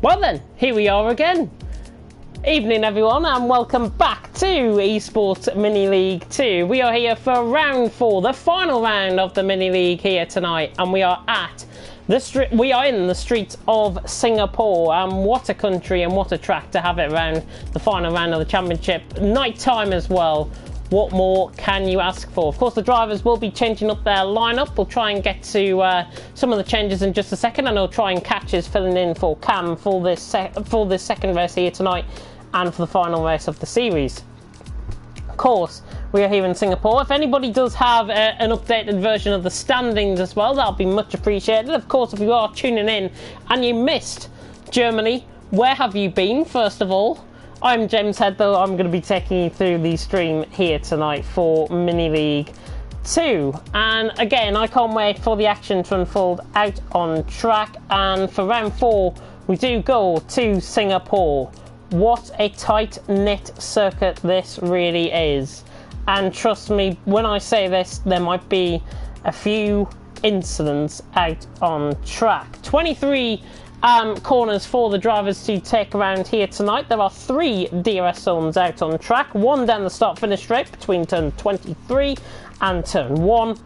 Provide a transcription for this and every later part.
Well then, here we are again. Evening everyone, and welcome back to Esports Mini League 2. We are here for round 4, the final round of the Mini League here tonight, and we are in the streets of Singapore. And what a country and what a track to have it around the final round of the championship. Night time as well. What more can you ask for? Of course, the drivers will be changing up their lineup. We'll try and get to some of the changes in just a second, and I'll try and catch us filling in for Cam for this second race here tonight and for the final race of the series. Of course, we are here in Singapore. If anybody does have an updated version of the standings as well, that'll be much appreciated. Of course, if you are tuning in and you missed Germany, where have you been, first of all? I'm James Head, though. I'm going to be taking you through the stream here tonight for Mini League 2. And again, I can't wait for the action to unfold out on track. And for round 4, we do go to Singapore. What a tight-knit circuit this really is. And trust me, when I say this, there might be a few incidents out on track. 23 corners for the drivers to take around here tonight. There are 3 DRS zones out on track, one down the start-finish straight between turn 23 and turn 1.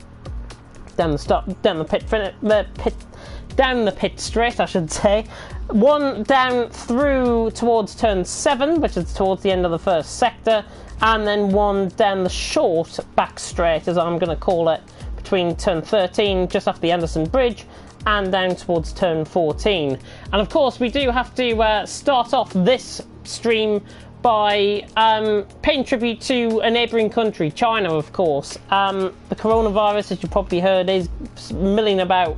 Down the pit straight, I should say. One down through towards turn 7, which is towards the end of the first sector, and then one down the short back straight, as I'm going to call it, between turn 13, just after the Anderson Bridge, and down towards turn 14. And of course, we do have to start off this stream by paying tribute to a neighbouring country, China, of course. The coronavirus, as you probably heard, is milling about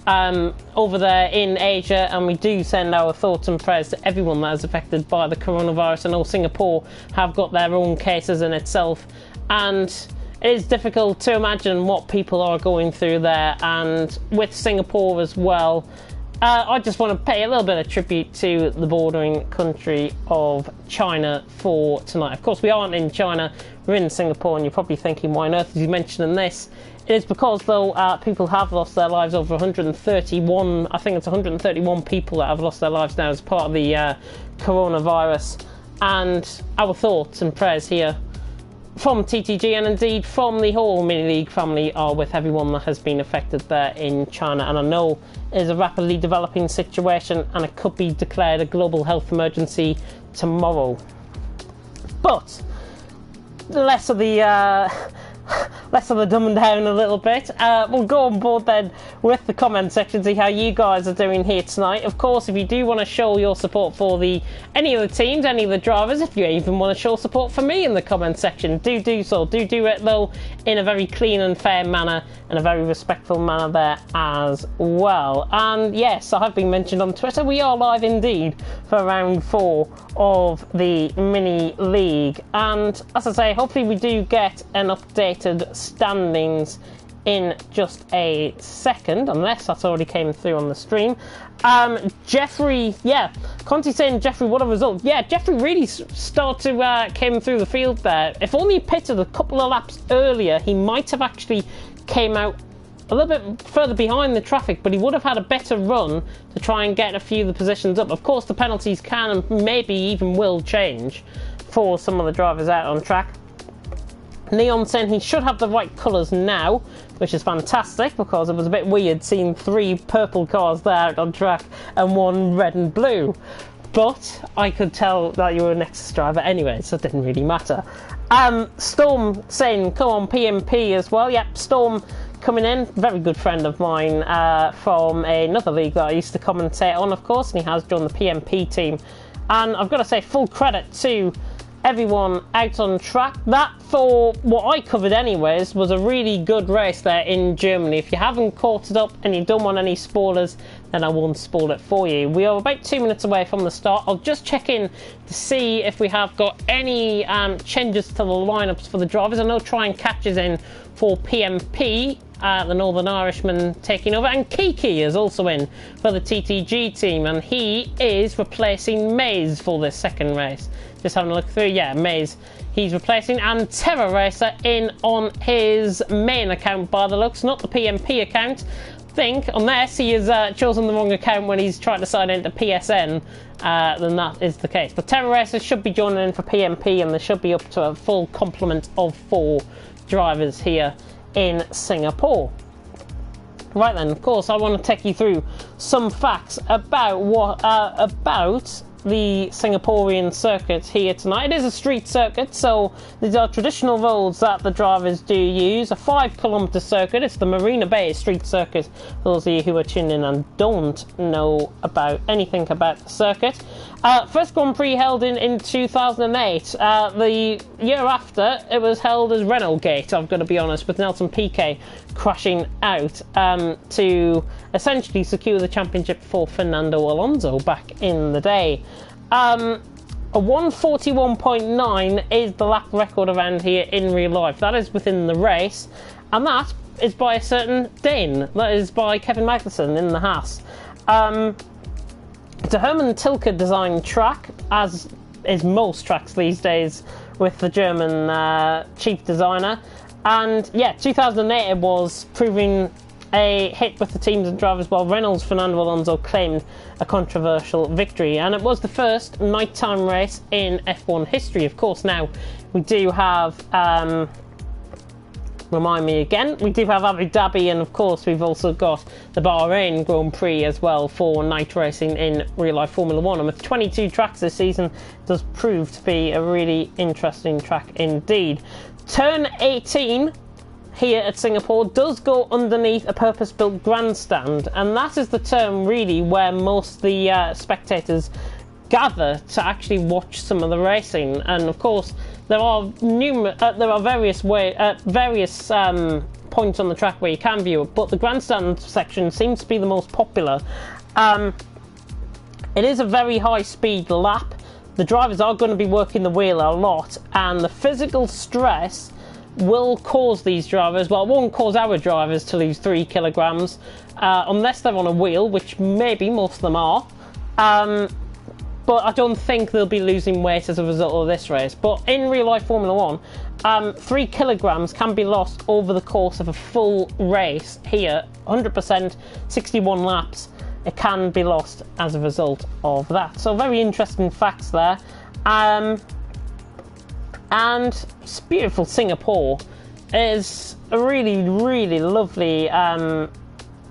over there in Asia, and we do send our thoughts and prayers to everyone that is affected by the coronavirus. I know Singapore have got their own cases in itself, and it is difficult to imagine what people are going through there, and with Singapore as well. I just want to pay a little bit of tribute to the bordering country of China for tonight. Of course, we aren't in China, we're in Singapore, and you're probably thinking, why on earth is he mentioning this? It is because, though, people have lost their lives, over 131, I think it's 131 people that have lost their lives now as part of the coronavirus. And our thoughts and prayers here from TTG and indeed from the whole Mini League family are with everyone that has been affected there in China. And I know it is a rapidly developing situation, and it could be declared a global health emergency tomorrow. But less of the dumbing down a little bit. We'll go on board then with the comment section, see how you guys are doing here tonight. Of course, if you do want to show your support for any of the teams, any of the drivers, if you even want to show support for me in the comment section, do so. Do it, though, in a very clean and fair manner and a very respectful manner there as well. And yes, I have been mentioned on Twitter, we are live indeed for round 4 of the Mini League. And as I say, hopefully we do get an updated standings in just a second, unless that's already came through on the stream. Jeffrey, yeah, Conti saying, Jeffrey, what a result. Yeah, Jeffrey really started to came through the field there. If only he pitted a couple of laps earlier, he might have actually came out a little bit further behind the traffic, but he would have had a better run to try and get a few of the positions up. Of course, the penalties can and maybe even will change for some of the drivers out on track. Neon saying he should have the right colours now, which is fantastic, because it was a bit weird seeing 3 purple cars there out on track and 1 red and blue. But I could tell that you were a Nexus driver anyway, so it didn't really matter. Storm saying, come on, PMP as well. Yep, Storm coming in, very good friend of mine from another league that I used to commentate on, of course, and he has joined the PMP team. And I've got to say, full credit to everyone out on track. That, for what I covered anyways, was a really good race there in Germany. If you haven't caught it up and you don't want any spoilers, then I won't spoil it for you. We are about 2 minutes away from the start. I'll just check in to see if we have got any changes to the lineups for the drivers. I know trying catches in for PMP, the Northern Irishman taking over, and Kiki is also in for the TTG team, and he is replacing Maze for this second race. Just having a look through, yeah, Maze he's replacing, and Terror Racer in on his main account by the looks, not the PMP account, think, unless he has chosen the wrong account when he's trying to sign into PSN, then that is the case. But Terra Racer should be joining in for PMP, and there should be up to a full complement of 4 drivers here in Singapore. Right then, of course, I want to take you through some facts about about the Singaporean circuit here tonight. It is a street circuit, so these are traditional roads that the drivers do use. A 5-kilometre circuit. It's the Marina Bay street circuit, for those of you who are tuning in and don't know about anything about the circuit. First Grand Prix held in 2008. The year after, it was held as Renault Gate, I've got to be honest, with Nelson Piquet crashing out to essentially secure the championship for Fernando Alonso back in the day. A 1:41.9 is the lap record around here in real life. That is within the race, and that is by a certain Dane. That is by Kevin Magnussen in the Haas. It's a Hermann Tilke designed track, as is most tracks these days with the German chief designer. And yeah, 2008 it was, proving a hit with the teams and drivers, while Renault's Fernando Alonso claimed a controversial victory. And it was the first nighttime race in F1 history. Of course, now we do have, remind me again, we do have Abu Dhabi, and of course we've also got the Bahrain Grand Prix as well for night racing in real life Formula 1. And with 22 tracks this season, it does prove to be a really interesting track indeed. Turn 18 here at Singapore does go underneath a purpose-built grandstand, and that is the term really where most of the spectators gather to actually watch some of the racing. And of course there are various points on the track where you can view it, but the grandstand section seems to be the most popular. It is a very high speed lap. The drivers are going to be working the wheel a lot, and the physical stress will cause these drivers, well, it won't cause our drivers to lose 3 kilograms unless they're on a wheel, which maybe most of them are, but I don't think they'll be losing weight as a result of this race. But in real life Formula 1, 3 kilograms can be lost over the course of a full race here, 100%, 61 laps. It can be lost as a result of that. So very interesting facts there. And it's beautiful Singapore. Is a really, really lovely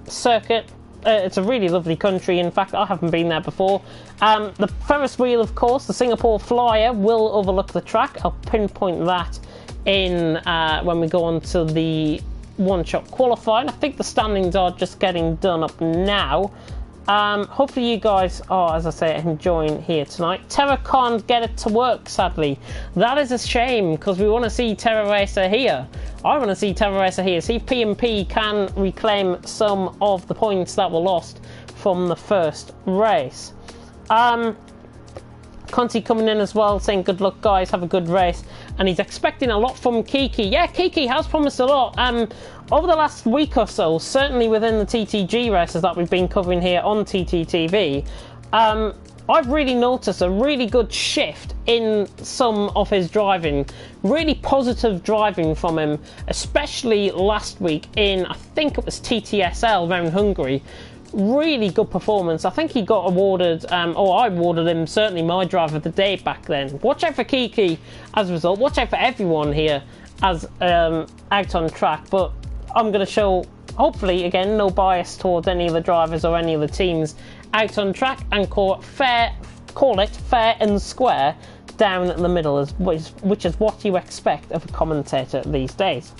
circuit. It's a really lovely country. In fact, I haven't been there before. The Ferris wheel, of course, the Singapore Flyer, will overlook the track. I'll pinpoint that in when we go on to the one-shot qualifying. I think the standings are just getting done up now. Hopefully you guys are, as I say, enjoying here tonight. Terra can't get it to work, sadly. That is a shame, because we want to see Terra Racer here. I want to see Terra Racer here. See if PMP can reclaim some of the points that were lost from the first race. Conti coming in as well, saying good luck guys, have a good race, and he's expecting a lot from Kiki. Yeah, Kiki has promised a lot. Over the last week or so, certainly within the TTG races that we've been covering here on TTTV, I've really noticed a really good shift in some of his driving. Really positive driving from him, especially last week in, I think it was TTSL around Hungary. Really good performance. I think he got awarded, or I awarded him certainly my driver of the day back then. Watch out for Kiki as a result. Watch out for everyone here as out on track. But I'm going to show, hopefully, again, no bias towards any of the drivers or any of the teams out on track, and call it fair and square down the middle, which is what you expect of a commentator these days.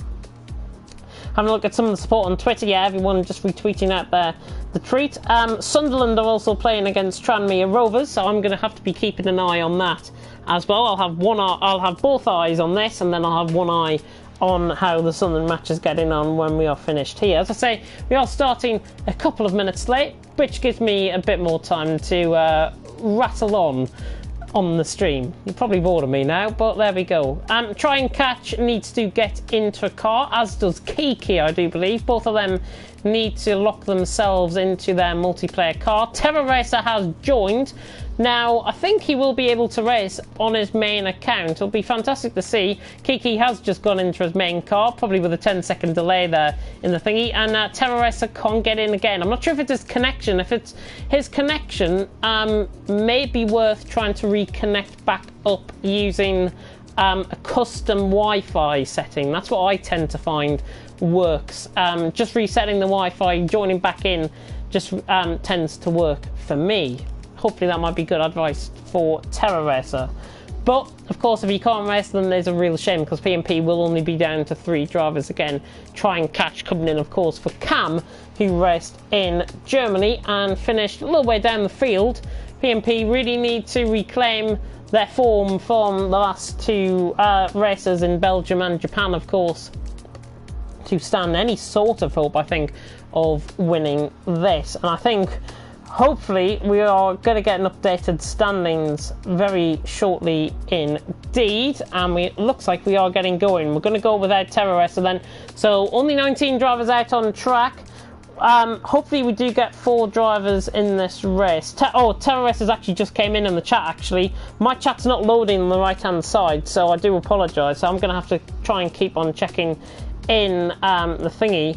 Having a look at some of the support on Twitter, yeah, everyone just retweeting out there the treat. Sunderland are also playing against Tranmere Rovers, so I'm going to have to be keeping an eye on that as well. I'll have both eyes on this, and then I'll have one eye on how the Sunderland match is getting on when we are finished here. As I say, we are starting a couple of minutes late, which gives me a bit more time to rattle on the stream. You're probably bored of me now, but there we go. Try and Catch needs to get into a car, as does Kiki, I do believe. Both of them need to lock themselves into their multiplayer car. Terra Racer has joined. Now, I think he will be able to race on his main account. It'll be fantastic to see. Kiki has just gone into his main car, probably with a 10-second delay there in the thingy, and Terroressa can't get in again. I'm not sure if it's his connection. If it's his connection, may be worth trying to reconnect back up using a custom Wi-Fi setting. That's what I tend to find works. Just resetting the Wi-Fi, joining back in, just tends to work for me. Hopefully that might be good advice for Terra Racer. But, of course, if you can't race, then there's a real shame, because P&P will only be down to 3 drivers again. Try and catch coming in, of course, for Cam, who raced in Germany and finished a little way down the field. P&P really need to reclaim their form from the last 2 races in Belgium and Japan, of course, to stand any sort of hope, I think, of winning this. And I think hopefully we are going to get an updated standings very shortly indeed, and it looks like we are getting going. We're going to go without Terroressa then, so only 19 drivers out on track. Hopefully we do get 4 drivers in this race. Terroressa's actually just came in the chat actually. My chat's not loading on the right hand side, so I do apologise. So I'm going to have to try and keep on checking in the thingy.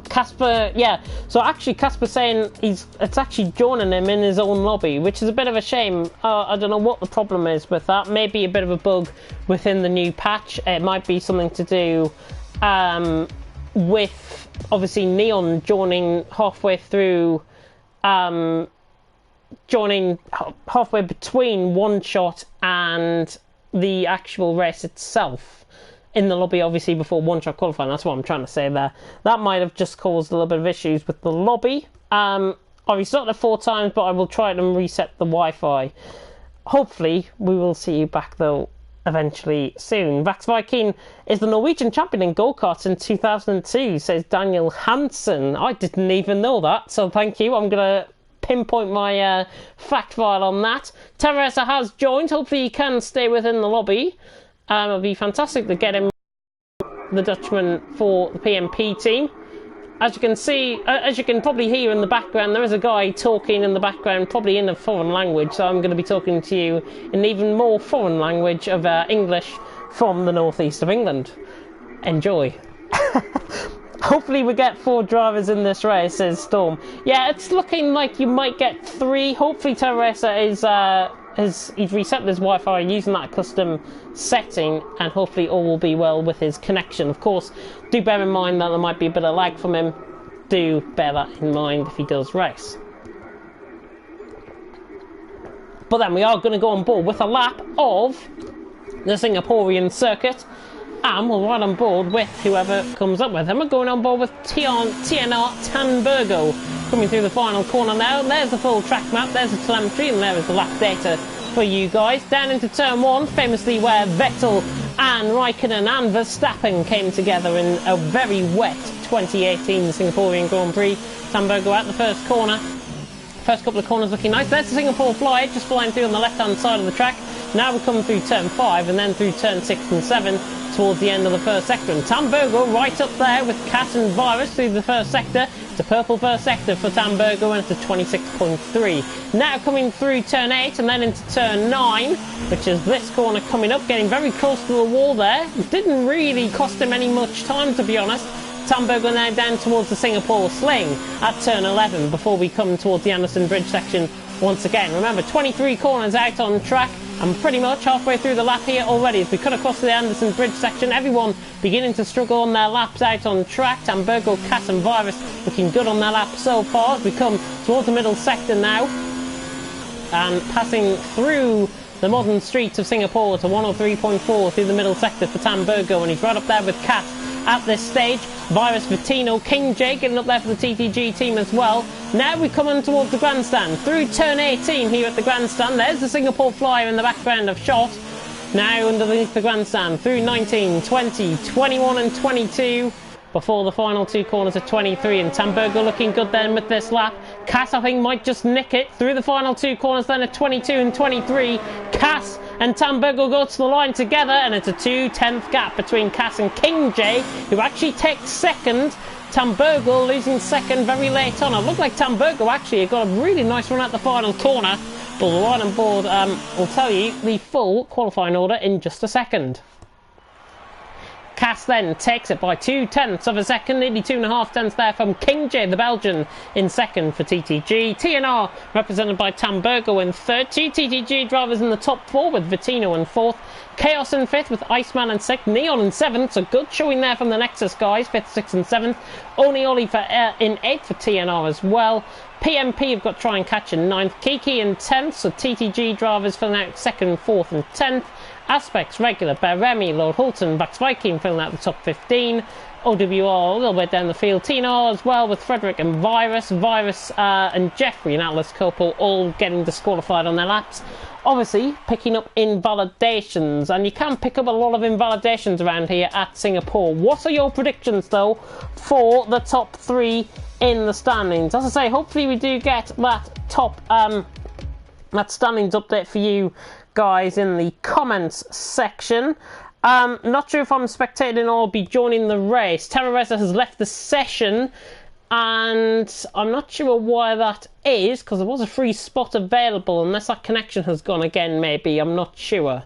Casper, yeah, so actually Casper's saying it's actually joining him in his own lobby, which is a bit of a shame. I don't know what the problem is with that. Maybe a bit of a bug within the new patch. It might be something to do with, obviously, Neon joining halfway through, joining halfway between one shot and the actual race itself. In the lobby, obviously, before one-shot qualifying. That's what I'm trying to say there. That might have just caused a little bit of issues with the lobby. I've restarted it 4 times, but I will try and reset the Wi-Fi. Hopefully, we will see you back, though, eventually soon. Vax Viking is the Norwegian champion in go-karts in 2002, says Daniel Hansen. I didn't even know that, so thank you. I'm going to pinpoint my fact file on that. Teresa has joined. Hopefully, he can stay within the lobby. It'll be fantastic to get him, the Dutchman, for the PMP team. As you can see, as you can probably hear in the background, there is a guy talking in the background, probably in a foreign language, so I'm going to be talking to you in even more foreign language of English from the northeast of England. Enjoy. Hopefully we get 4 drivers in this race, says Storm. Yeah, it's looking like you might get 3. Hopefully Teresa he's reset his Wi-Fi using that custom setting, and hopefully all will be well with his connection. Of course, do bear in mind that there might be a bit of lag from him. Do bear that in mind if he does race. But then we are going to go on board with a lap of the Singaporean circuit, and we'll ride on board with whoever comes up with him. We're going on board with TNR Tanburgo, coming through the final corner now. There's the full track map, there's the telemetry, and there is the lap data for you guys. Down into turn 1, famously where Vettel and Raikkonen and Verstappen came together in a very wet 2018 Singaporean Grand Prix. Tanburgo at the first corner. First couple of corners looking nice. There's the Singapore Flyer just flying through on the left-hand side of the track. Now we're coming through turn 5 and then through turn 6 and 7 towards the end of the first sector. And Tanburgo right up there with Cat and Virus through the first sector. It's a purple first sector for Tanburgo, and it's a 26.3. Now coming through turn 8 and then into turn 9, which is this corner coming up, getting very close to the wall there. It didn't really cost him any much time, to be honest. Tanburgo now down towards the Singapore Sling at turn 11 before we come towards the Anderson Bridge section once again. Remember, 23 corners out on track. I'm pretty much halfway through the lap here already. As we cut across the Anderson Bridge section, everyone beginning to struggle on their laps out on track. Tanburgo, Cat and Virus looking good on their lap so far as we come towards the middle sector now. And passing through the modern streets of Singapore to 103.4 through the middle sector for Tanburgo, and he's right up there with Cat at this stage. Virus, Vittino, King J getting up there for the TTG team as well. Now we're coming towards the grandstand. Through turn 18 here at the grandstand. There's the Singapore Flyer in the background of shot. Now underneath the grandstand. Through 19, 20, 21 and 22. Before the final 2 corners at 23. And Tanburgo looking good then with this lap. Cass, I think, might just nick it. Through the final 2 corners then at 22 and 23. Cass and Tanburgo go to the line together, and it's a 2/10 gap between Cass and King J, who actually takes second Tamburgo losing second very late on. It looked like Tamburgo actually got a really nice run at the final corner. But the line and board will tell you the full qualifying order in just a second. Cass then takes it by 0.2 of a second, nearly 2.5 tenths there from King J, the Belgian, in second for TTG. TNR represented by Tamburgo in third. Two TTG drivers in the top four with Vittino in fourth. Chaos in fifth with Iceman in sixth. Neon in seventh, so good showing there from the Nexus guys, fifth, sixth and seventh. Oli for in eighth for TNR as well. PMP have got try and catch in ninth. Kiki in 10th, so TTG drivers filling out second, fourth and 10th. Aspects, regular, Beremi, Lord Hulton, Bax Viking filling out the top 15. OWR a little bit down the field. TNR as well with Frederick and Virus. Virus and Jeffrey and Atlas Copel all getting disqualified on their laps. Obviously picking up invalidations, and you can pick up a lot of invalidations around here at Singapore. What are your predictions though for the top three in the standings? As I say, hopefully we do get that top that standings update for you guys in the comments section. Not sure if I'm spectating or be joining the race. Terroreza has left the session, and I'm not sure why that is, because there was a free spot available, unless that connection has gone again maybe, I'm not sure.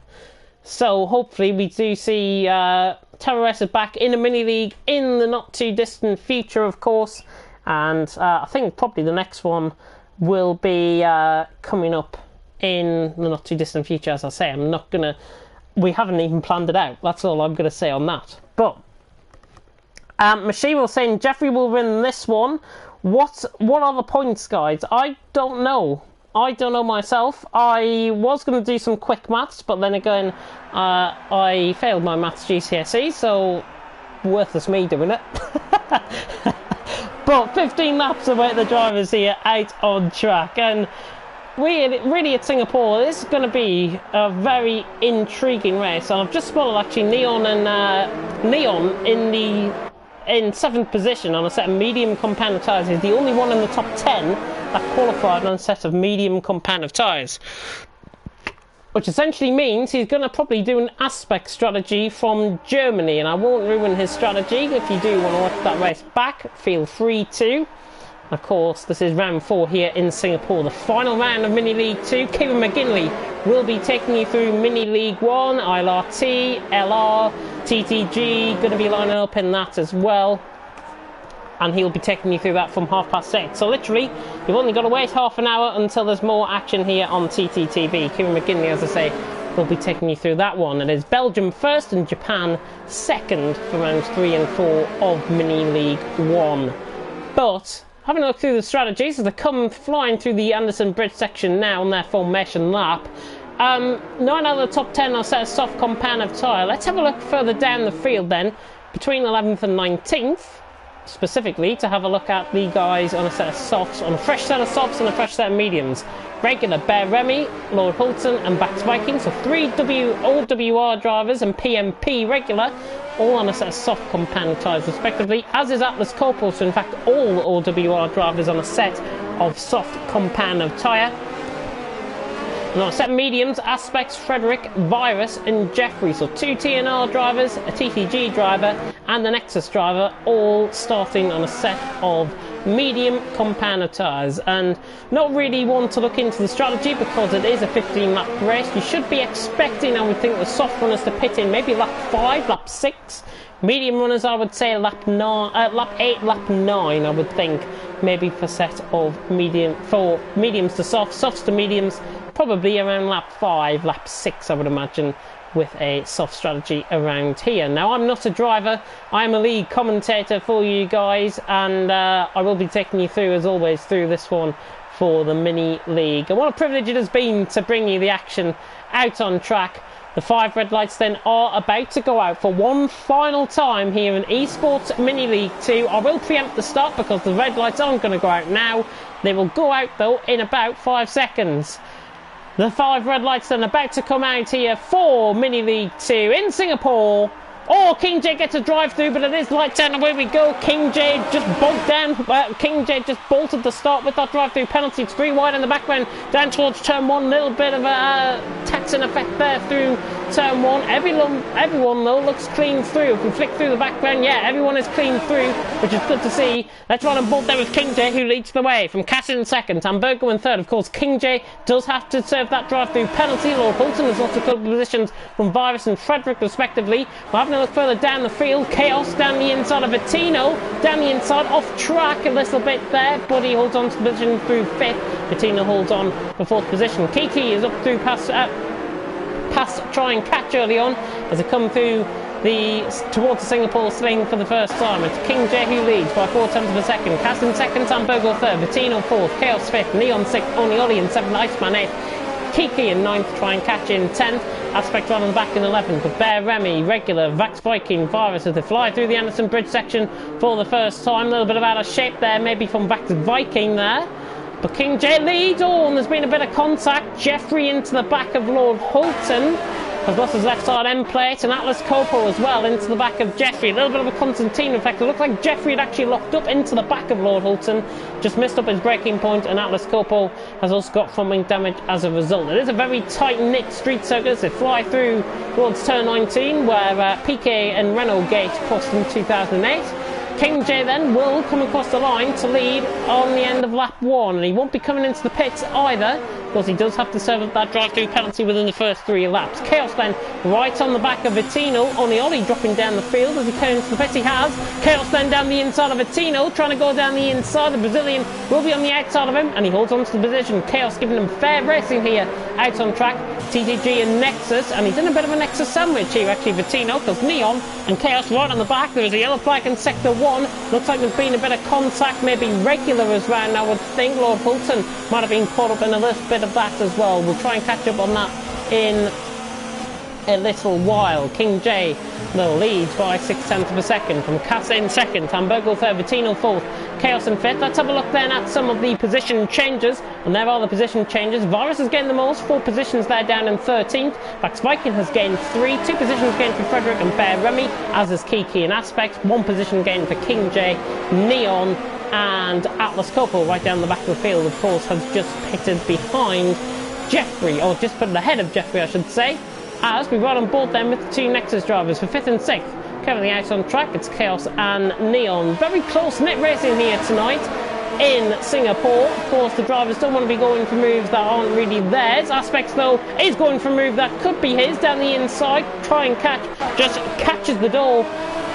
So hopefully we do see Terroreza back in a mini league in the not too distant future, of course, and I think probably the next one will be coming up in the not too distant future. As I say, we haven't even planned it out, that's all I'm gonna say on that. But Machine was saying Jeffrey will win this one. What are the points, guys? I don't know myself. I was going to do some quick maths, but then again I failed my maths GCSE, so worthless me doing it. But 15 laps await the drivers here out on track, and really at Singapore this is going to be a very intriguing race. And I've just spotted actually Neon in 7th position on a set of medium compound tyres. He's the only one in the top 10 that qualified on a set of medium compound tyres, which essentially means he's going to probably do an aspect strategy from Germany, and I won't ruin his strategy. If you do want to watch that race back, feel free to. Of course, this is round 4 here in Singapore, the final round of Mini League 2. Kevin McGinley will be taking you through Mini League 1, ILRT, LR, TTG, going to be lining up in that as well. And he'll be taking you through that from 8:30. So literally, you've only got to wait half an hour until there's more action here on TTTV. Kevin McGinley, as I say, will be taking you through that one. It is Belgium first and Japan second for rounds 3 and 4 of Mini League 1. But having a look through the strategies as they come flying through the Anderson Bridge section now on their formation lap. 9 out of the top 10 are set a soft compound of tyre. Let's have a look further down the field then, between 11th and 19th, specifically to have a look at the guys on a set of softs, on a fresh set of softs and a fresh set of mediums. Regular, Bear Remy, Lord Hulton and Bax Viking, so 3 OWR drivers and PMP regular, all on a set of soft compound tyres respectively, as is Atlas Corporal, so in fact all OWR drivers on a set of soft compound of tyre. And on a set of mediums, Aspects, Frederick, Virus and Jeffrey, so 2 TNR drivers, a TTG driver and the Nexus driver, all starting on a set of medium compound of tyres. And not really want to look into the strategy because it is a 15 lap race. You should be expecting, I would think, the soft runners to pit in maybe lap 5, lap 6. Medium runners, I would say lap 8, lap 9, I would think, maybe for set of mediums to softs, softs to mediums, probably around lap 5, lap 6, I would imagine, with a soft strategy around here. Now, I'm not a driver, I'm a league commentator for you guys, and I will be taking you through, as always, through this one for the Mini League. And what a privilege it has been to bring you the action out on track. The 5 red lights then are about to go out for one final time here in Esports Mini League 2. I will preempt the start because the red lights aren't going to go out now. They will go out, though, in about 5 seconds. The 5 red lights then about to come out here for Mini League 2 in Singapore. Oh, King J gets a drive through, but it is lights out, and away we go. King J just bogged down. King J just bolted the start with that drive through penalty. It's 3 wide in the background, down towards turn 1. Little bit of a taxing effect there through turn 1. Everyone though looks clean through. If we flick through the background, yeah, everyone is clean through, which is good to see. Let's run on board there with King J, who leads the way. From Cass in second, Tamburgo in third. Of course, King J does have to serve that drive-through penalty. Lord Hulton has lost a couple of positions from Virus and Frederick, respectively. We're having a look further down the field. Chaos down the inside of Bettino. Down the inside, off track a little bit there, but he holds on to the position through fifth. Bettino holds on for fourth position. Kiki is up through past try and catch early on as they come through towards the Singapore sling for the first time. It's King J who leads by 4 tenths of a second. Cass in second, Tamburgo third, Bettino fourth, Chaos fifth, Neon sixth, Onioli in seventh, Iceman eighth, Kiki in ninth, try and catch in 10th, Aspect on the back in 11th, but Bear Remy, Regular, Vax Viking, Virus as they fly through the Anderson Bridge section for the first time. A little bit of out of shape there, maybe from Vax Viking there. But King J leads on. There's been a bit of contact. Jeffrey into the back of Lord Hulton. Has lost his left side end plate, and Atlas Copo as well into the back of Jeffrey. A little bit of a Constantine effect. It looked like Jeffrey had actually locked up into the back of Lord Hulton, just missed up his braking point, and Atlas Copo has also got front wing damage as a result. It is a very tight-knit street circuit as they fly through towards turn 19, where Piquet and Renault Gate crossed in 2008. King J then will come across the line to lead on the end of lap 1, and he won't be coming into the pits either, because he does have to serve up that drive-through penalty within the first 3 laps. Chaos then right on the back of Bettino, Onioli dropping down the field as he comes into the pits. He has Chaos then down the inside of Bettino, trying to go down the inside. The Brazilian will be on the outside of him, and he holds on to the position. Chaos giving him fair racing here out on track. TTG and Nexus, and he's in a bit of a Nexus sandwich here actually, Bettino, because Neon and Chaos right on the back. There is a yellow flag in sector 1. Looks like there's been a bit of contact, maybe Regular as well. I would think Lord Hulton might have been caught up in a little bit of that as well. We'll try and catch up on that in a little while. King J though leads by 6 tenths of a second. From Cass in second, Tamburgo third, Bettino fourth, Chaos in fifth. Let's have a look then at some of the position changes, and there are the position changes. Virus has gained the most, 4 positions there down in 13th. Vax Viking has gained 3, 2 positions gained for Frederick and Bear Remy, as is Kiki and Aspect, 1 position gained for King J, Neon, and Atlas Copo right down the back of the field, of course, has just pitted behind Jeffrey, or just put ahead of Jeffrey I should say, as we ride on board then with the 2 Nexus drivers for 5th and 6th. Currently out on track, it's Chaos and Neon. Very close-knit racing here tonight in Singapore. Of course, the drivers don't want to be going for moves that aren't really theirs. Aspects, though, is going for a move that could be his down the inside. Try and catch, just catches the door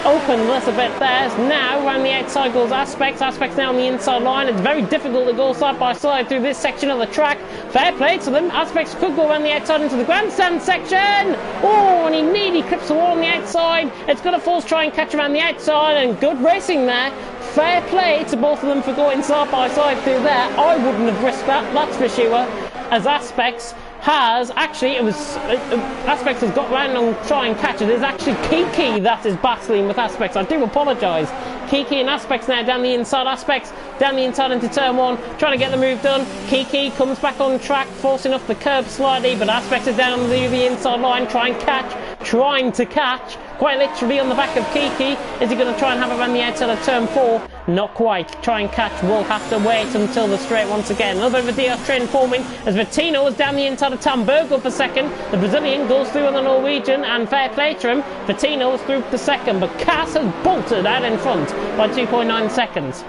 open a little bit there. Now around the outside goes Aspects. Aspects now on the inside line. It's very difficult to go side by side through this section of the track. Fair play to them. Aspects could go around the outside into the grandstand section. Oh, and he nearly clips the wall on the outside. It's going to force try and catch around the outside, and good racing there. Fair play to both of them for going side by side through there. I wouldn't have risked that, that's for sure. As Aspects has actually, Aspects has got round and try and catch it. It's actually Kiki that is battling with Aspects. I do apologise. Kiki and Aspects now down the inside. Aspects down the inside into turn 1, trying to get the move done. Kiki comes back on track, forcing off the curb slightly, but Aspects is down the inside line, trying to catch, quite literally on the back of Kiki. Is he going to try and have it around the outside of turn 4? Not quite. Try and catch will have to wait until the straight once again. A little bit of a DRS train forming as Bettino is down the inside of Tamburgo for second. The Brazilian goes through on the Norwegian, and fair play to him. Bettino is through for second, but Cass has bolted out in front by 2.9 seconds.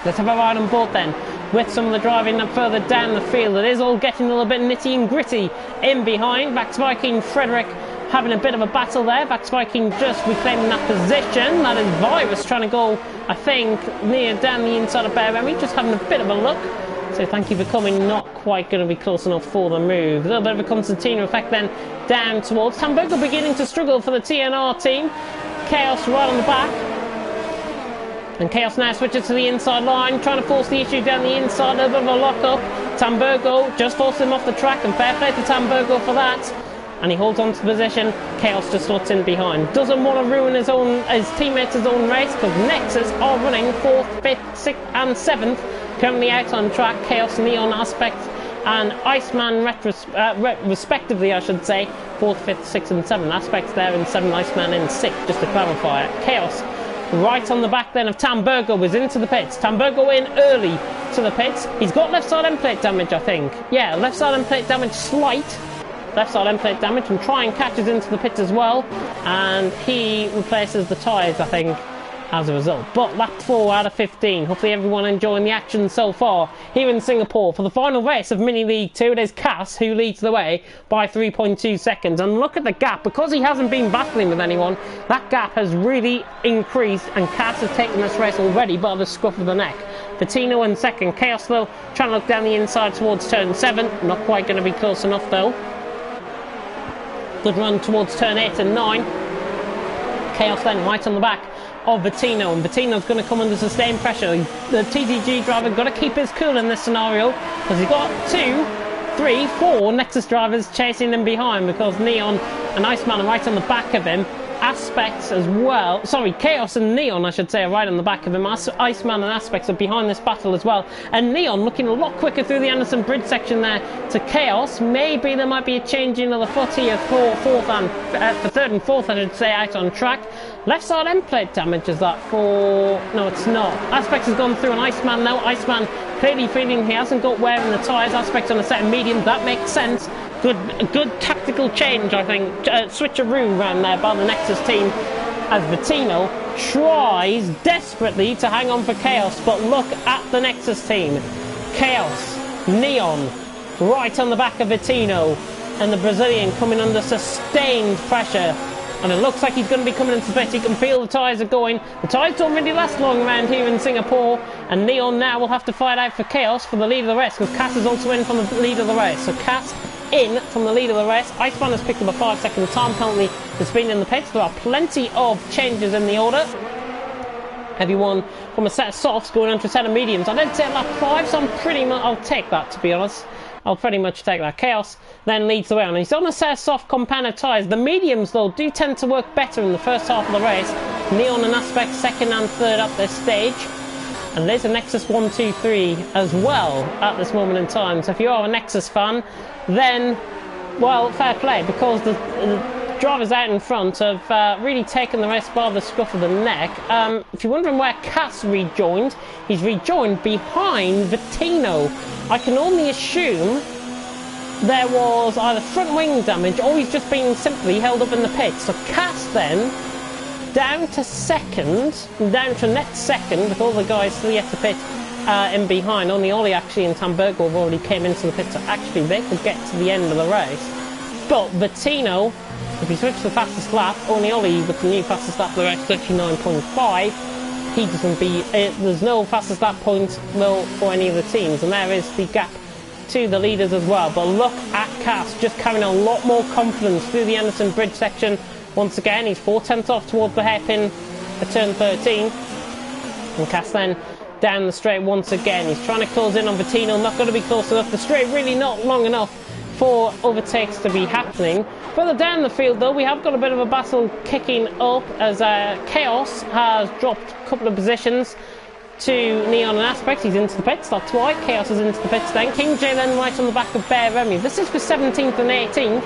Let's have a ride on board then with some of the driving up further down the field. It is all getting a little bit nitty and gritty in behind. Vax Viking, Frederick having a bit of a battle there. Vax Viking just reclaiming that position. That is Virus trying to go, I think, near down the inside of Bear Remy, just having a bit of a look. So thank you for coming. Not quite going to be close enough for the move. A little bit of a Constantino effect then down towards Tamburgo, beginning to struggle for the TNR team. Chaos right on the back. And Chaos now switches to the inside line, trying to force the issue down the inside. A little bit of a lock-up. Tamburgo just forced him off the track, and fair play to Tamburgo for that. And he holds on to the position. Chaos just slots in behind. Doesn't want to ruin his teammates' own race, because Nexus are running 4th, 5th, 6th and 7th. Currently out on track, Chaos, Neon, Aspect and Iceman respectively, I should say. 4th, 5th, 6th and 7th. Aspects there in 7th, Iceman in 6th, just to clarify it. Chaos right on the back then of Tamburgo was into the pits. Tamburgo in early to the pits. He's got left side end plate damage, I think. Yeah, left side end plate damage slight. left side end plate damage and try and catches into the pits as well, and he replaces the tyres, I think, as a result. But lap 4 out of 15. Hopefully everyone enjoying the action so far here in Singapore. For the final race of Mini League 2, it is Cass who leads the way by 3.2 seconds. And look at the gap. Because he hasn't been battling with anyone, that gap has really increased, and Cass has taken this race already by the scruff of the neck. Bettino in second. Chaos though trying to look down the inside towards turn 7. Not quite going to be close enough though. Good run towards turn 8 and 9. Chaos then right on the back of Bettino, and Bettino's going to come under sustained pressure. The TTG driver got to keep his cool in this scenario, because he's got 2, 3, 4 Nexus drivers chasing him behind, because Neon and Iceman are right on the back of him. Aspects as well, sorry, Chaos and Neon I should say are right on the back of him. Iceman and Aspects are behind this battle as well, and Neon looking a lot quicker through the Anderson Bridge section there to Chaos. Maybe there might be a changing of the foot here for third and fourth I should say, out on track. Left side end plate damage, is that for... no, it's not. Aspects has gone through an Iceman now. Iceman clearly feeling he hasn't got wear in the tyres. Aspects on a set of medium, that makes sense. Good tactical change, I think. Switcheroo around there by the Nexus team, as Bettino tries desperately to hang on for Chaos. But look at the Nexus team. Chaos, Neon, right on the back of Bettino, and the Brazilian coming under sustained pressure. And it looks like he's going to be coming into the pit. You can feel the tyres are going. The tyres don't really last long around here in Singapore. And Neon now will have to fight out for Chaos for the lead of the race, because Cass is also in from the lead of the race. So Cass in from the lead of the race. Iceman has picked up a 5-second time penalty that's been in the pits. There are plenty of changes in the order. Everyone from a set of softs going on to a set of mediums. I didn't say lap 5, so I'll take that, to be honest. I'll pretty much take that. Chaos then leads the way on. He's on a set of soft Compana tyres. The mediums, though, do tend to work better in the first half of the race. Neon and Aspect second and third up this stage. And there's a Nexus 1, 2, 3 as well at this moment in time. So if you are a Nexus fan, then, well, fair play, because the drivers out in front have really taken the race by the scruff of the neck. If you're wondering where Cass rejoined, he's rejoined behind Bettino. I can only assume there was either front wing damage, or he's just been simply held up in the pit. So Cass then down to second, down to net second, with all the guys still yet to pit in behind. Only Ollie actually and Tamburgo have already came into the pit, so actually they could get to the end of the race. But Bettino, if he switches to the fastest lap, only Ollie with the new fastest lap of the race, 39.5. He doesn't there's no fastest lap point for any of the teams, and there is the gap to the leaders as well. But look at Cass just carrying a lot more confidence through the Anderson Bridge section. Once again, he's 4/10 off towards the hairpin at turn 13, and Cass then down the straight once again. He's trying to close in on Bettino, not going to be close enough. The straight really not long enough for overtakes to be happening. Further down the field though, we have got a bit of a battle kicking up, as Chaos has dropped a couple of positions to Neon and Aspect. He's into the pits, that's why. Chaos is into the pits then. King J then right on the back of Bear Remy. This is for 17th and 18th.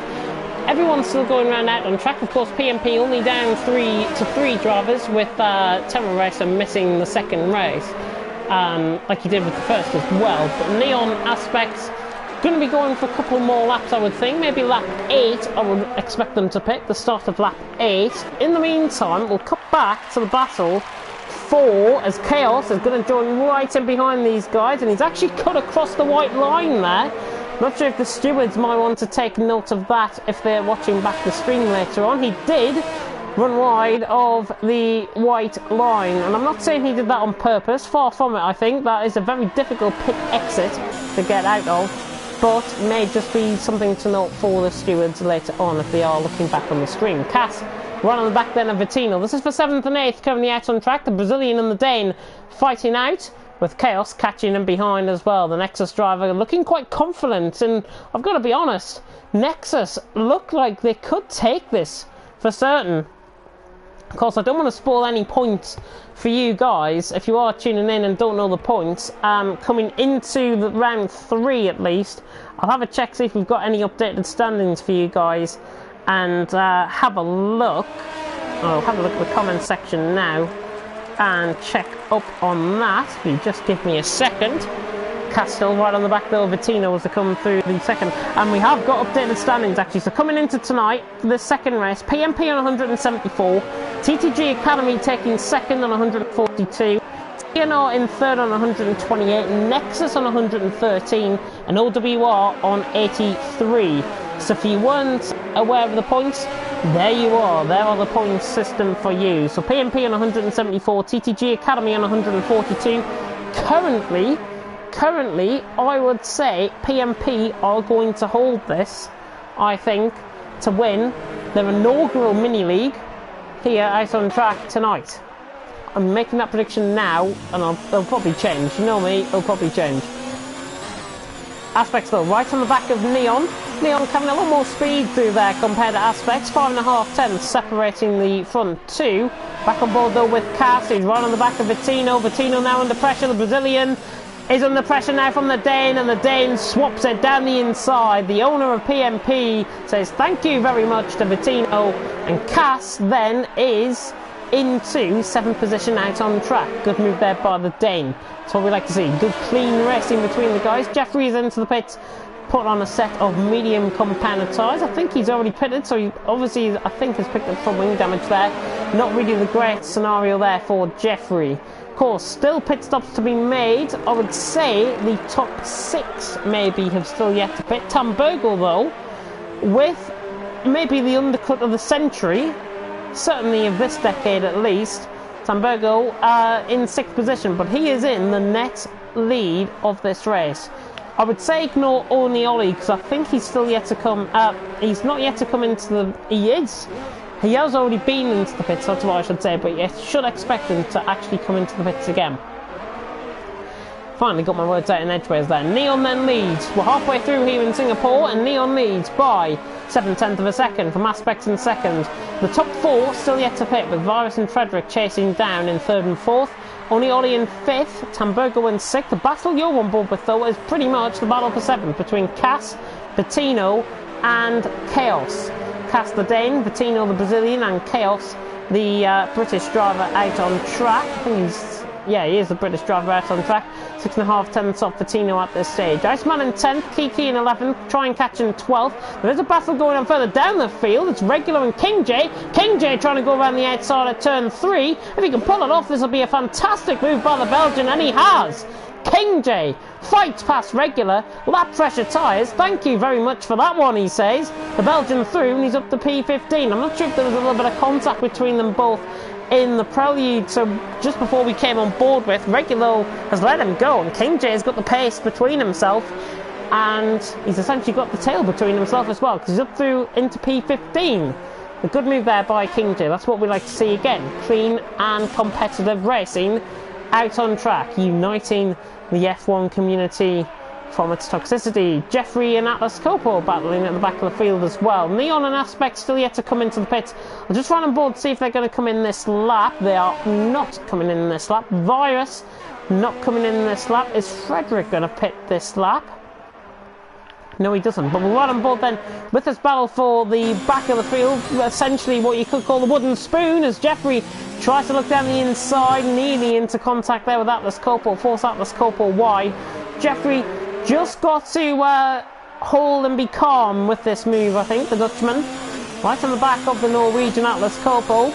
Everyone's still going around out on track. Of course, PMP only down 3 drivers, with Terror Racer missing the second race, like he did with the first as well. But Neon, Aspects, going to be going for a couple more laps, I would think. Maybe lap 8, I would expect them to pick, the start of lap 8. In the meantime, we'll cut back to the battle 4, as Chaos is going to join right in behind these guys, and he's actually cut across the white line there. Not sure if the stewards might want to take note of that if they're watching back the stream later on. He did run wide of the white line, and I'm not saying he did that on purpose, far from it. I think that is a very difficult pit exit to get out of, but may just be something to note for the stewards later on if they are looking back on the stream. Cass right on the back then of Bettino. This is for 7th and 8th, currently out on track. The Brazilian and the Dane fighting out, with Chaos catching him behind as well. The Nexus driver looking quite confident, and I've got to be honest, Nexus look like they could take this for certain. Of course, I don't want to spoil any points for you guys if you are tuning in and don't know the points. Coming into the round 3 at least, I'll have a check, see if we've got any updated standings for you guys, and have a look. I'll have a look at the comment section now and check up on that. If you just give me a second. Castle right on the back there of Vittino as they come through the second. And we have got updated standings actually. So coming into tonight, the second race, PMP on 174, TTG Academy taking second on 142, TNR in third on 128, Nexus on 113, and OWR on 83. So if you weren't aware of the points, there you are. There are the points system for you. So PMP on 174, TTG Academy on 142. Currently, I would say PMP are going to hold this, I think, to win their inaugural mini-league here out on track tonight. I'm making that prediction now, and it'll probably change. You know me, it'll probably change. Aspects though, right on the back of Neon. Neon having a lot more speed through there compared to Aspects. 5.5 tenths separating the front two. Back on board though with Cass, who's right on the back of Vittino. Vittino now under pressure. The Brazilian is under pressure now from the Dane, and the Dane swaps it down the inside. The owner of PMP says thank you very much to Vittino, and Cass then is into 7th position out on track. Good move there by the Dane. That's what we like to see. Good clean racing between the guys. Jeffrey is into the pits, put on a set of medium compounded tyres. I think he's already pitted, so he obviously I think has picked up some wing damage there. Not really the great scenario there for Jeffrey. Of course, still pit stops to be made. I would say the top 6 maybe have still yet to pit. Tamburgo though, with maybe the undercut of the century, certainly of this decade at least, Tamburgo in 6th position, but he is in the net lead of this race. I would say ignore Ornioli because I think he's still yet to come. He's not yet to come into the. He is. He has already been into the pits, that's what I should say, but you should expect him to actually come into the pits again. Finally got my words out in edgeways there. Neon then leads. We're halfway through here in Singapore, and Neon leads by 7/10 of a second from Aspects in second. The top 4 still yet to pit, with Virus and Frederick chasing down in 3rd and 4th. Ornioli in 5th, Tamburgo in 6th. The battle you're on board with, though, is pretty much the battle for 7th between Cass, Vittino, and Chaos. Cass the Dane, Vittino the Brazilian, and Chaos the British driver out on track. I think he is the British driver out on track. 6.5 tenths off Vittino at this stage. Iceman in 10th, Kiki in 11th, try and catch in 12th. There is a battle going on further down the field. It's Regular and King J. King J trying to go around the outside at turn 3. If he can pull it off, this will be a fantastic move by the Belgian, and he has. King J fights past Regular, lap pressure tyres. Thank you very much for that one, he says. The Belgian through, and he's up to P15. I'm not sure if there was a little bit of contact between them both in the prelude, so just before we came on board with, Regulo has let him go, and King J has got the pace between himself, and he's essentially got the tail between himself as well, because he's up through into P15. A good move there by King J. That's what we like to see again. Clean and competitive racing out on track, uniting the F1 community from its toxicity. Jeffrey and Atlas Copo battling at the back of the field as well. Neon and Aspect still yet to come into the pits. I'll just run on board to see if they're going to come in this lap. They are not coming in this lap. Virus not coming in this lap. Is Frederick going to pit this lap? No, he doesn't. But we'll run on board then with this battle for the back of the field. Essentially what you could call the wooden spoon, as Jeffrey tries to look down the inside, nearly into contact there with Atlas Copo, force Atlas Copo wide. Jeffrey just got to hold and be calm with this move, I think, the Dutchman. Right on the back of the Norwegian Atlas Copo.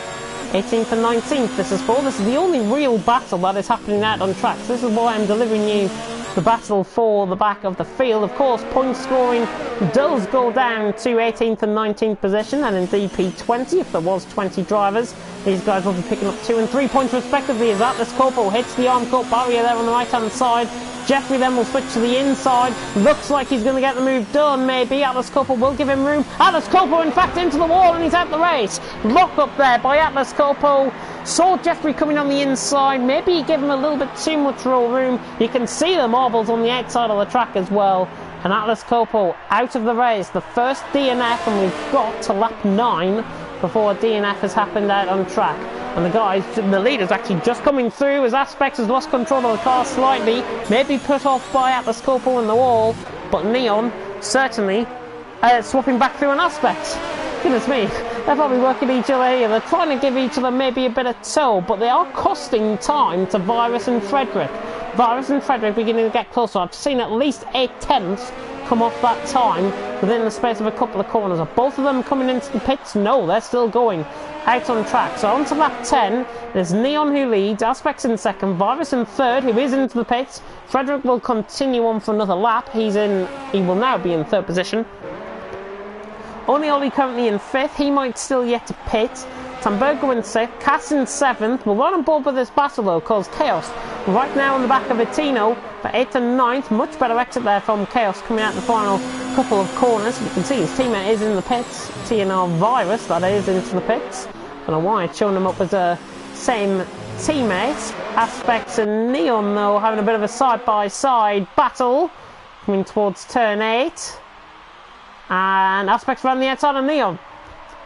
18th and 19th this is for. This is the only real battle that is happening out on track. So this is why I'm delivering you the battle for the back of the field. Of course, point scoring does go down to 18th and 19th position, and indeed P20 if there was 20 drivers. These guys will be picking up 2 and 3 points respectively as Atlas Copo hits the arm cut barrier there on the right hand side. Jeffrey then will switch to the inside. Looks like he's going to get the move done, maybe. Atlas Copo will give him room. Atlas Copo, in fact, into the wall, and he's out the race. Lock up there by Atlas Copo. Saw Jeffrey coming on the inside. Maybe he gave him a little bit too much roll room. You can see the marbles on the outside of the track as well. And Atlas Copo out of the race. The first DNF, and we've got to lap 9 before a DNF has happened out on track. And the guys, the leader's actually just coming through as Aspects has lost control of the car slightly. Maybe put off by Atlas Copo in the wall. But Neon, certainly, swapping back through an Aspects. Goodness me, they're probably working each other here. They're trying to give each other maybe a bit of toe, but they are costing time to Virus and Frederick. Virus and Frederick beginning to get closer. I've seen at least 8/10 come off that time within the space of a couple of corners. Are both of them coming into the pits? No, they're still going out on track. So on to lap 10, there's Neon who leads, Aspects in second, Virus in third, who is into the pits. Frederick will continue on for another lap. He will now be in third position. Only Ollie currently in fifth. He might still yet to pit. Tamburgo in sixth, Cass in seventh. We're right on board with this battle though, because Chaos right now on the back of Vitino for 8th and 9th. Much better exit there from Chaos coming out the final couple of corners. You can see his teammate is in the pits. TNR Virus, that is, into the pits. I don't know why it's showing them up as a same teammates. Aspects and Neon though having a bit of a side-by-side battle coming towards turn 8. And Aspects around the outside of Neon.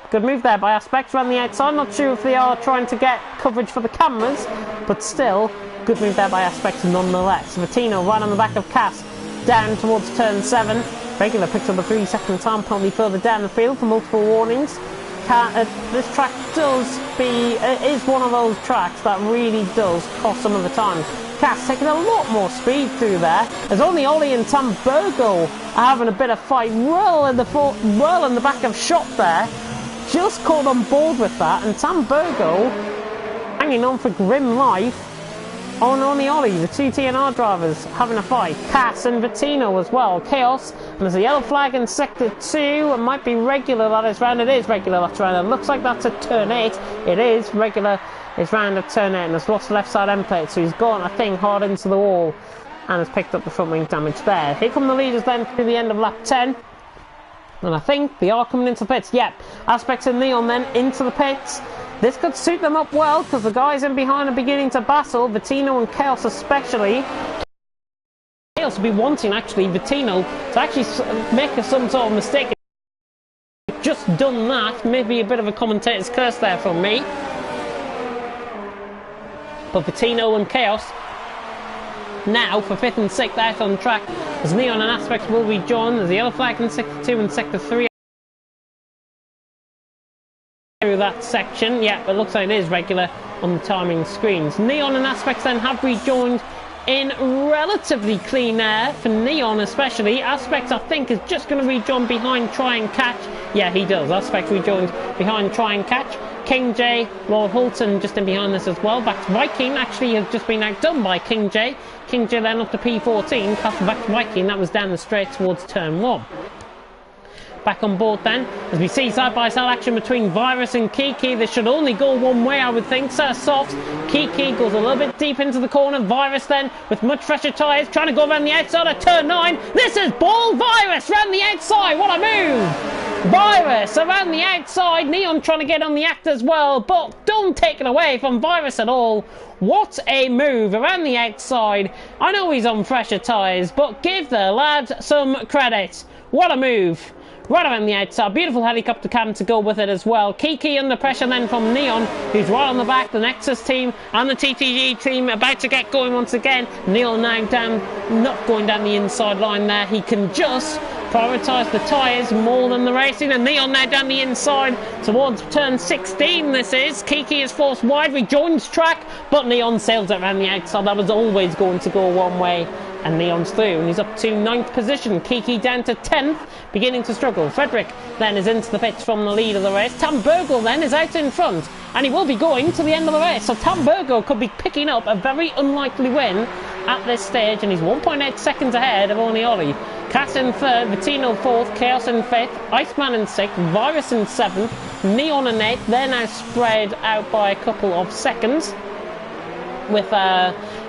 Good move there by Aspects around the outside. Not sure if they are trying to get coverage for the cameras, but still, good move there by Aspects nonetheless. Vitino right on the back of Cass, down towards turn 7. Regular picks up a 3-second time penalty further down the field for multiple warnings. This track is one of those tracks that really does cost some of the time. Cass taking a lot more speed through there. There's only Ollie and Tamburgo are having a bit of fight. Whirl in the back of Shot there. Just caught on board with that, and Tamburgo hanging on for grim life on only Ollie. The two TNR drivers having a fight. Cass and Vitino as well. Chaos, and there's a yellow flag in sector 2. It might be regular that is round. It is regular that's round. It looks like that's at turn 8. It is regular. It's round at turn 8 and has lost the left side end plate, so he's gone, I think, hard into the wall and has picked up the front wing damage there. Here come the leaders then through the end of lap 10. And I think they are coming into the pits. Yep, Aspects and Neon then into the pits. This could suit them up well because the guys in behind are beginning to battle. Vitino and Chaos especially. Chaos will be wanting actually Vitino to actually make some sort of mistake. Just done that. Maybe a bit of a commentator's curse there from me. But Vitino and Chaos now for 5th and 6th out on track as Neon and Aspects will rejoin. There's the yellow flag in sector 2 and sector 3 through that section. Yeah, it looks like it is regular on the timing screens. Neon and Aspects then have rejoined in relatively clean air for Neon especially. Aspects I think is just going to rejoin behind Try and Catch. Yeah, he does. Aspects rejoined behind Try and Catch. King J, Lord Hulton just in behind this as well. Back to Viking actually has just been outdone by King J. King J then up to P14, Castle back to Viking, that was down the straight towards turn 1. Back on board then, as we see side-by-side action between Virus and Kiki. This should only go one way, I would think. Soft. Kiki goes a little bit deep into the corner. Virus then, with much fresher tyres, trying to go around the outside of turn 9. This is ball Virus around the outside. What a move! Virus around the outside. Neon trying to get on the act as well, but don't take it away from Virus at all. What a move around the outside. I know he's on fresher tyres, but give the lad some credit. What a move. Right around the outside, beautiful helicopter cam to go with it as well. Kiki under pressure then from Neon, who's right on the back. The Nexus team and the TTG team about to get going once again. Neon now not going down the inside line there. He can just prioritise the tyres more than the racing, and Neon now down the inside towards turn 16 this is. Kiki is forced wide, rejoins track, but Neon sails it around the outside. That was always going to go one way, and Neon's through, and he's up to 9th position. Kiki down to 10th, beginning to struggle. Frederick then is into the pits from the lead of the race. Tamburgo then is out in front, and he will be going to the end of the race, so Tamburgo could be picking up a very unlikely win at this stage, and he's 1.8 seconds ahead of only Ollie. Cass in 3rd, Vitino 4th, Chaos in 5th, Iceman in 6th, Virus in 7th, Neon in 8th. They're now spread out by a couple of seconds, with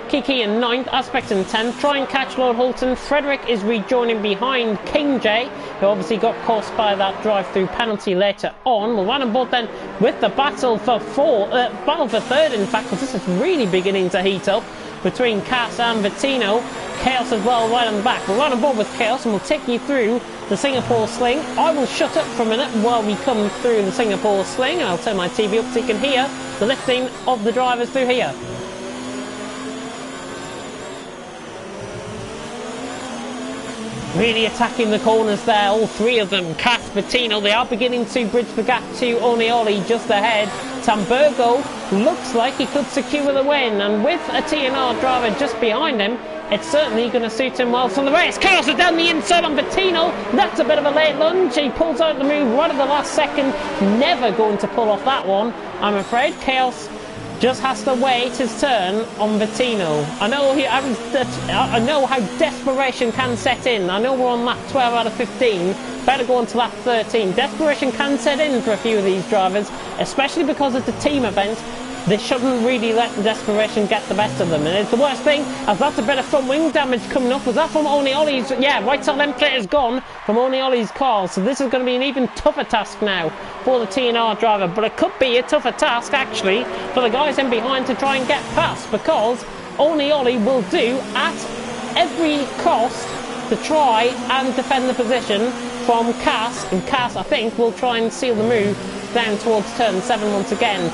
Kiki in 9th, Aspect in 10th, Try and Catch Lord Hulton. Frederick is rejoining behind King J, who obviously got caught by that drive-through penalty later on. We'll run on board then with the battle for 3rd in fact, because this is really beginning to heat up between Cass and Vitino. Chaos as well right on the back. We'll run on board with Chaos and we'll take you through the Singapore Sling. I will shut up for a minute while we come through the Singapore Sling, and I'll turn my TV up so you can hear the lifting of the drivers through here. Really attacking the corners there, all three of them. Cass Vittino. They are beginning to bridge the gap to Orneoli just ahead. Tamburgo looks like he could secure the win, and with a TNR driver just behind him, it's certainly going to suit him well for the race. Chaos is down the inside on Vittino. That's a bit of a late lunge. He pulls out the move right at the last second. Never going to pull off that one, I'm afraid. Chaos just has to wait his turn on Vittino. I know how desperation can set in. I know we're on lap 12 out of 15. Better go on to lap 13. Desperation can set in for a few of these drivers, especially because it's a team event. They shouldn't really let the desperation get the best of them. And it's the worst thing, as that's a bit of front wing damage coming up. Was that from Orneoli's? Yeah, right side end plate is gone from Orneoli's car. So this is going to be an even tougher task now for the TNR driver. But it could be a tougher task, actually, for the guys in behind to try and get past. Because Orneoli will do at every cost to try and defend the position from Cass. And Cass, I think, will try and seal the move down towards turn 7 once again.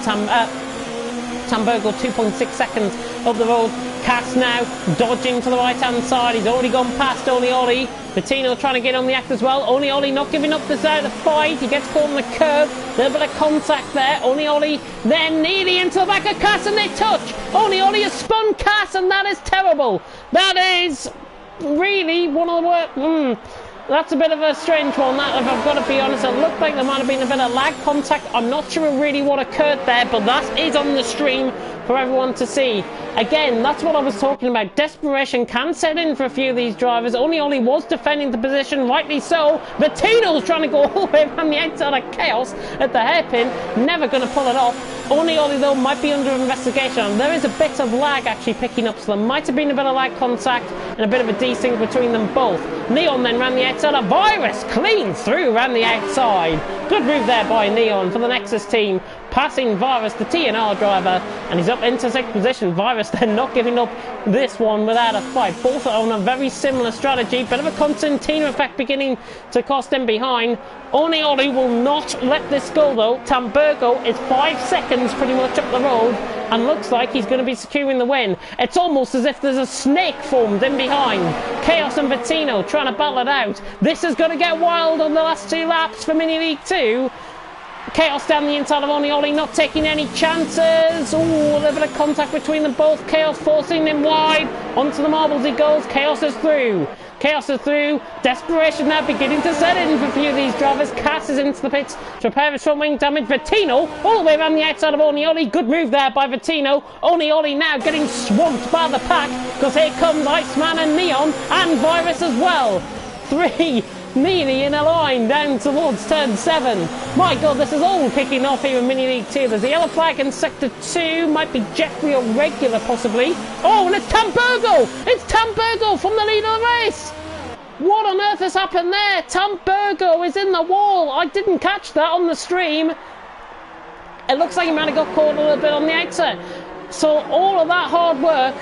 Tamburgo 2.6 seconds up the road. Cass now dodging to the right hand side. He's already gone past Orneoli. Vittino trying to get on the act as well. Orneoli not giving up the side of the fight. He gets caught on the curb. A little bit of contact there. Orneoli then nearly into the back of Cass, and they touch. Orneoli has spun Cass, and that is terrible. That is really one of the worst. That's a bit of a strange one, that, if I've got to be honest. It looked like there might have been a bit of lag contact. I'm not sure really what occurred there, but that is on the stream for everyone to see. Again, that's what I was talking about. Desperation can set in for a few of these drivers. Orneoli was defending the position, rightly so. Vittino's trying to go all the way around the outside of Chaos at the hairpin. Never going to pull it off. Orneoli, though, might be under investigation. There is a bit of lag actually picking up, so there might have been a bit of lag contact and a bit of a desync between them both. Neon then ran the outside of Virus, clean through, ran the outside. Good move there by Neon for the Nexus team, passing Virus, the TNR driver, and he's up into 6th position. Virus then not giving up this one without a fight. Both are on a very similar strategy. Bit of a Constantino effect beginning to cost him behind. Orneoli will not let this go, though. Tamburgo is 5 seconds pretty much up the road, and looks like he's going to be securing the win. It's almost as if there's a snake formed in behind. Chaos and Vittino trying to battle it out. This is going to get wild on the last 2 laps for Mini League 2. Chaos down the inside of Orneoli, not taking any chances. Ooh, a little bit of contact between them both. Chaos forcing him wide. Onto the marbles he goes. Chaos is through. Chaos is through. Desperation now beginning to set in for a few of these drivers. Cass is into the pits to repair his front wing damage. Vittino all the way around the outside of Orneoli. Good move there by Vittino. Orneoli now getting swamped by the pack, because here comes Iceman and Neon and Virus as well. 3 nearly in a line down towards turn 7. My god, this is all kicking off here in Mini League 2. There's a yellow flag in sector 2. Might be Jeffrey or regular possibly. Oh, and it's Tamburgo! It's Tamburgo from the lead of the race! What on earth has happened there? Tamburgo is in the wall. I didn't catch that on the stream. It looks like he might have got caught a little bit on the exit. So all of that hard work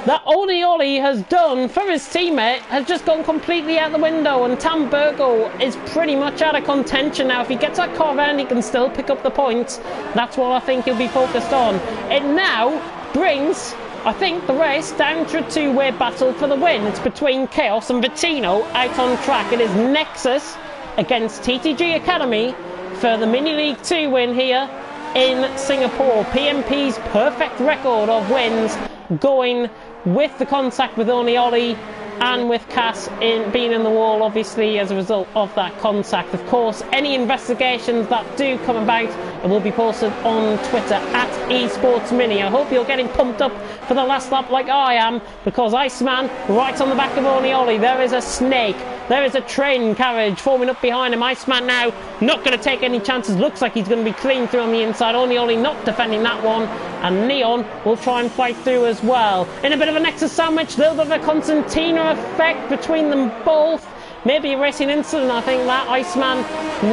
that Orneoli has done for his teammate has just gone completely out the window, and Tamburgo is pretty much out of contention now. If he gets that car around, he can still pick up the points. That's what I think he'll be focused on. It now brings, I think, the race down to a 2-way battle for the win. It's between Chaos and Vittino out on track. It is Nexus against TTG Academy for the Mini League 2 win here in Singapore. PMP's perfect record of wins going with the contact with Orneoli and with Cass being in the wall, obviously, as a result of that contact. Of course, any investigations that do come about will be posted on Twitter at Esports Mini. I hope you're getting pumped up for the last lap like I am, because Iceman right on the back of Orneoli. There is a snake. There is a train carriage forming up behind him. Iceman now not going to take any chances. Looks like he's going to be clean through on the inside. Orneoli not defending that one, and Neon will try and fight through as well. In a bit of a Nexus sandwich, a little bit of a Constantino effect between them both. Maybe a racing incident, I think, that. Iceman,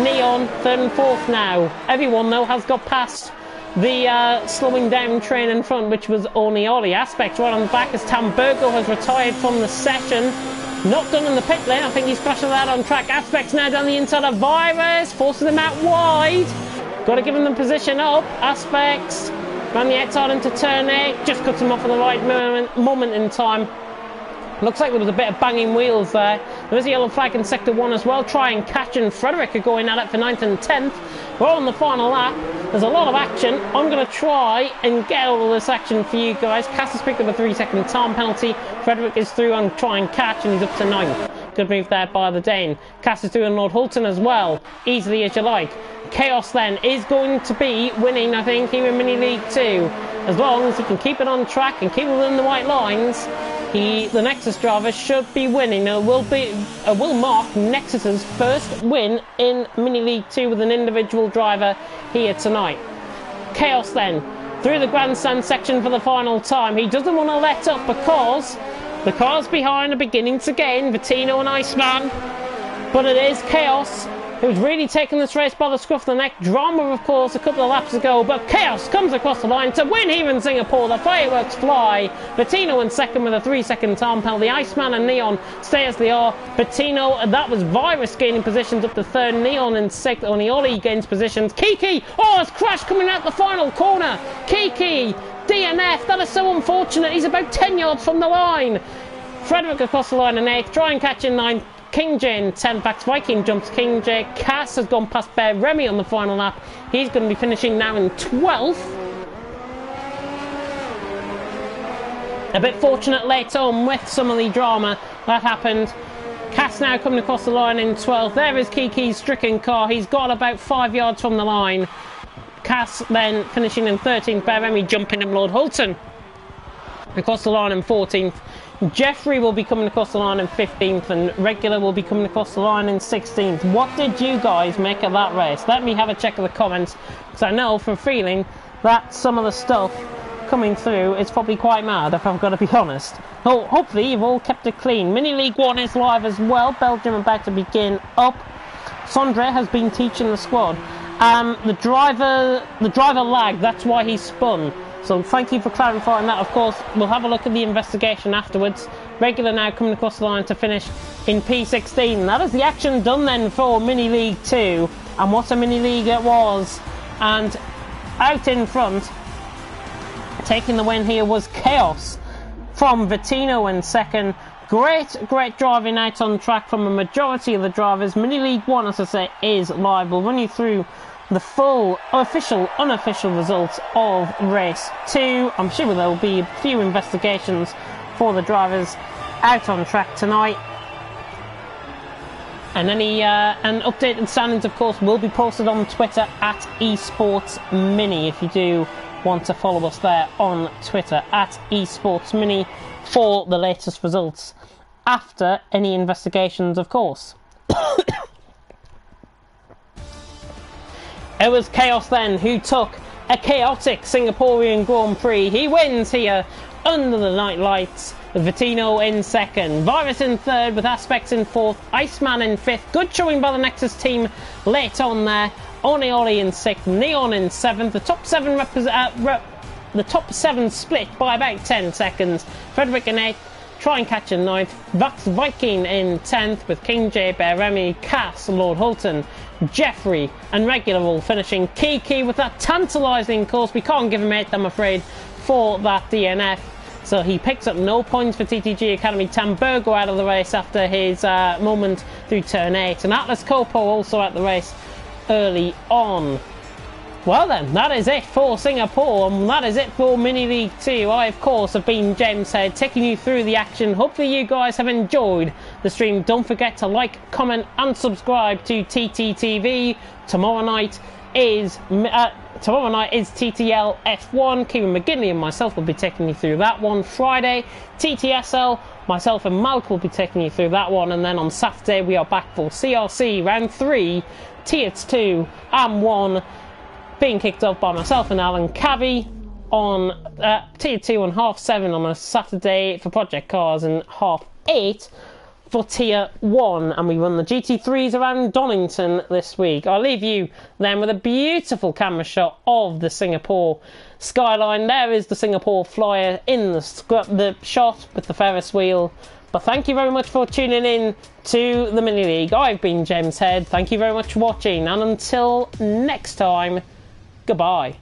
Neon, 3rd and 4th now. Everyone, though, has got past the slowing down train in front, which was Orneoli. Aspect right on the back as Tamburgo has retired from the session. Not done in the pit lane. I think he's crashing that on track. Aspect's now down the inside of Virus, forcing them out wide. Got to give him the position up. Aspects ran the outside into turn 8. Just cuts him off at the right moment in time. Looks like there was a bit of banging wheels there. There is a yellow flag in Sector 1 as well. Try and Catch and Frederick are going at it for 9th and 10th. We're on the final lap. There's a lot of action. I'm going to try and get all of this action for you guys. Cass has picked up a 3-second time penalty. Frederick is through on Try and Catch, and he's up to 9th. Good move there by the Dane. Cass is doing Lord Hulton as well, easily as you like. Chaos then is going to be winning, I think, here in Mini League 2. As long as he can keep it on track and keep it within the white lines, the Nexus driver should be winning. It will mark Nexus's first win in Mini League 2 with an individual driver here tonight. Chaos then, through the grandstand section for the final time. He doesn't want to let up because the cars behind are beginning to gain, Vittino and Iceman. But it is Chaos who's really taken this race by the scruff of the neck. Drama, of course, a couple of laps ago, but Chaos comes across the line to win here in Singapore. The fireworks fly. Vittino in second with a 3-second time penalty. Iceman and Neon stay as they are. Vittino, that was Virus gaining positions up to third. Neon in sixth. Onioli gains positions. Kiki! Oh, it's Crash coming out the final corner. Kiki! DNF, that is so unfortunate. He's about 10 yards from the line. Frederick across the line in 8th. Try and Catch in 9th. King J in 10th. Back Viking jumps King J. Cass has gone past Bear Remy on the final lap. He's going to be finishing now in 12th. A bit fortunate late on with some of the drama that happened. Cass now coming across the line in 12th. There is Kiki's stricken car. He's got about 5 yards from the line. Cass then finishing in 13th. Bear Remy jumping in Lord Hulton across the line in 14th. Jeffrey will be coming across the line in 15th, and Regular will be coming across the line in 16th. What did you guys make of that race? Let me have a check of the comments, because I know from feeling that some of the stuff coming through is probably quite mad, if I've got to be honest. Oh, hopefully you've all kept it clean. Mini League 1 is live as well. Belgium about to begin up. Sondre has been teaching the squad. The driver lagged, that's why he spun. So thank you for clarifying that. Of course, we'll have a look at the investigation afterwards. Regular now coming across the line to finish in P16. That is the action done then for Mini League 2. And what a Mini League it was. And out in front, taking the win here was Chaos from Vittino in second. Great driving out on track from a majority of the drivers. Mini League 1, as I say, is live. We'll run you through the full official, unofficial results of race 2. I'm sure there will be a few investigations for the drivers out on track tonight. And any updated standings, of course, will be posted on Twitter at esportsmini if you do want to follow us there on Twitter at esportsmini for the latest results after any investigations, of course. It was Chaos then who took a chaotic Singaporean Grand Prix. He wins here under the night lights with Vittino in second, Virus in third with Aspects in fourth, Iceman in fifth. Good showing by the Nexus team late on there. Onioli in sixth, Neon in seventh. The top seven split by about 10 seconds. Frederick in eighth. Try and Catch in ninth. Vax Viking in 10th with King J, Bear Remy, Cass, Lord Hulton, Jeffrey and Regular all finishing. Kiki with that tantalising course. We can't give him 8th, I'm afraid, for that DNF. So he picks up no points for TTG Academy. Tamburgo out of the race after his moment through turn 8. And Atlas Copo also out the race early on. Well then, that is it for Singapore, and that is it for Mini League 2. I, of course, have been James Head, taking you through the action. Hopefully you guys have enjoyed the stream. Don't forget to like, comment and subscribe to TTTV. Tomorrow night is TTL F1. Kieran McGinley and myself will be taking you through that one. Friday, TTSL. Myself and Malc will be taking you through that one. And then on Saturday, we are back for CRC Round 3, TTS2 and 1. Being kicked off by myself and Alan Cavey on Tier 2 and 7:30 on a Saturday for Project Cars and 8:30 for Tier 1. And we run the GT3s around Donington this week. I'll leave you then with a beautiful camera shot of the Singapore skyline. There is the Singapore Flyer in the shot with the Ferris wheel. But thank you very much for tuning in to the Mini League. I've been James Head. Thank you very much for watching. And until next time, goodbye.